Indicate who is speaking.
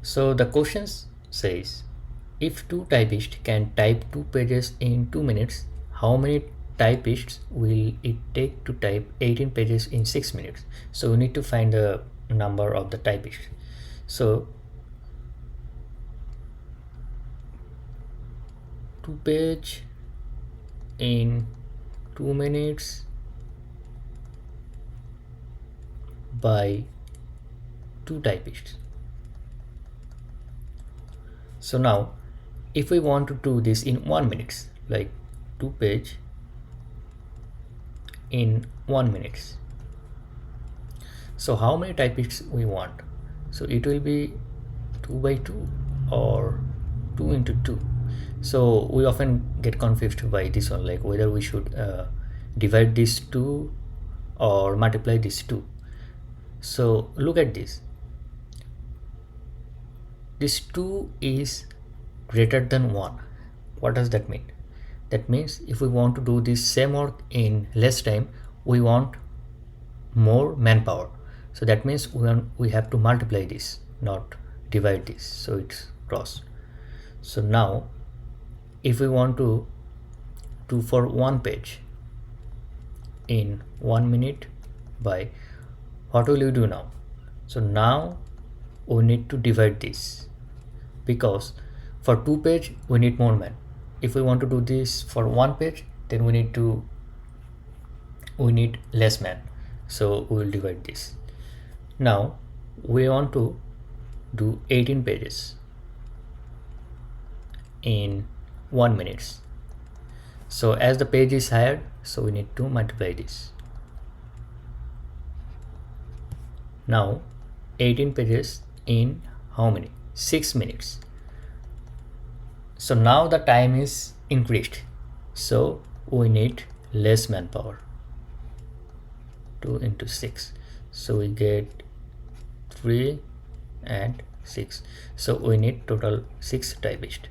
Speaker 1: So the question says, if two typists can type 2 pages in 2 minutes, how many typists will it take to type 18 pages in 6 minutes? So we need to find the number of the typists. So 2 page in 2 minutes by 2 typists. So now if we want to do this in 1 minute, like 2 page in 1 minute, so how many typists we want? So it will be 2 by 2 or 2 into 2. So we often get confused by this one, like whether we should divide this 2 or multiply this 2. So look at this. This 2 is greater than 1. What does that mean? That means if we want to do this same work in less time, we want more manpower. So that means we have to multiply this, not divide this. So it's cross. So now if we want to do for 1 page in 1 minute by, what will you do now? So now we need to divide this, because for 2 page we need more man. If we want to do this for 1 page, then we need less man. So we will divide this. Now we want to do 18 pages in 1 minute. So as the page is higher, so we need to multiply this. Now 18 pages in how many? 6 minutes. So now the time is increased, so we need less manpower. 2 into 6, so we get 3 and 6. So we need total 6 typists.